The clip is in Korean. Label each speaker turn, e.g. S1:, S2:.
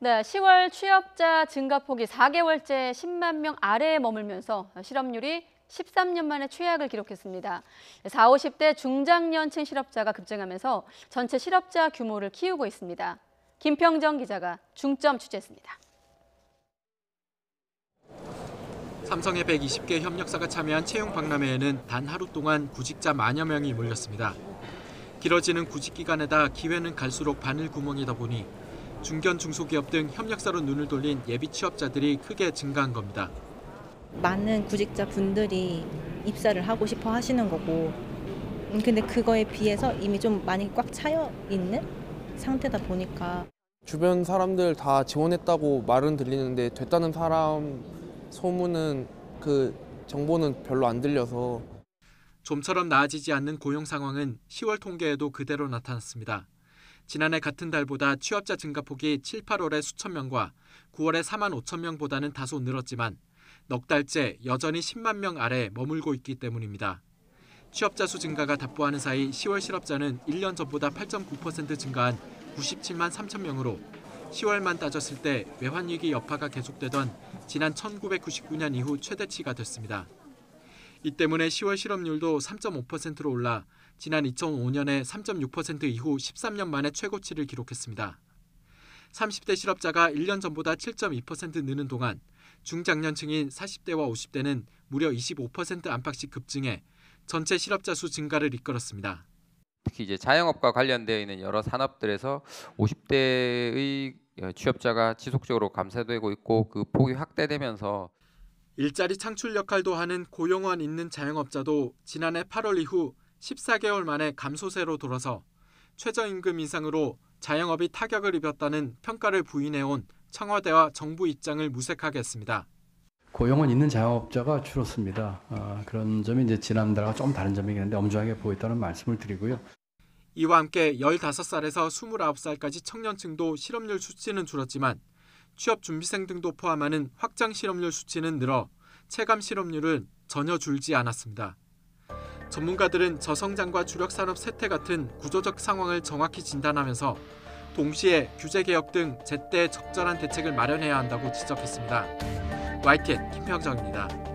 S1: 네, 10월 취업자 증가폭이 4개월째 10만 명 아래에 머물면서 실업률이 13년 만에 최악을 기록했습니다. 40, 50대 중장년층 실업자가 급증하면서 전체 실업자 규모를 키우고 있습니다. 김평정 기자가 중점 취재했습니다.
S2: 삼성의 120개 협력사가 참여한 채용 박람회에는 단 하루 동안 구직자 만여 명이 몰렸습니다. 길어지는 구직 기간에다 기회는 갈수록 바늘 구멍이다 보니 중견 중소기업 등 협력사로 눈을 돌린 예비 취업자들이 크게 증가한 겁니다.
S3: 많은 구직자 분들이 입사를 하고 싶어 하시는 거고, 근데 그거에 비해서 이미 좀 많이 꽉 차여 있는 상태다 보니까
S4: 주변 사람들 다 지원했다고 말은 들리는데 됐다는 사람 소문은 그 정보는 별로 안 들려서.
S2: 좀처럼 나아지지 않는 고용 상황은 10월 통계에도 그대로 나타났습니다. 지난해 같은 달보다 취업자 증가폭이 7, 8월에 수천 명과 9월에 4만 5천 명보다는 다소 늘었지만 넉 달째 여전히 10만 명 아래 머물고 있기 때문입니다. 취업자 수 증가가 답보하는 사이 10월 실업자는 1년 전보다 8.9% 증가한 97만 3천 명으로 10월만 따졌을 때 외환위기 여파가 계속되던 지난 1999년 이후 최대치가 됐습니다. 이 때문에 10월 실업률도 3.5%로 올라 지난 2005년에 3.6% 이후 13년 만에 최고치를 기록했습니다. 30대 실업자가 1년 전보다 7.2% 느는 동안 중장년층인 40대와 50대는 무려 25% 안팎씩 급증해 전체 실업자 수 증가를 이끌었습니다.
S5: 특히 이제 자영업과 관련되어 있는 여러 산업들에서 50대의 취업자가 지속적으로 감소되고 있고 그 폭이 확대되면서
S2: 일자리 창출 역할도 하는 고용원 있는 자영업자도 지난해 8월 이후 14개월 만에 감소세로 돌아서 최저임금 인상으로 자영업이 타격을 입었다는 평가를 부인해온 청와대와 정부 입장을 무색하게 했습니다.
S6: 고용은 있는 자영업자가 줄었습니다. 그런 점이 이제 지난달과 좀 다른 점이긴 한데 엄중하게 보고 있다는 말씀을 드리고요.
S2: 이와 함께 15살에서 29살까지 청년층도 실업률 수치는 줄었지만 취업 준비생 등도 포함하는 확정 실업률 수치는 늘어 체감 실업률은 전혀 줄지 않았습니다. 전문가들은 저성장과 주력산업 쇠퇴 같은 구조적 상황을 정확히 진단하면서 동시에 규제 개혁 등 제때 적절한 대책을 마련해야 한다고 지적했습니다. YTN 김평정입니다.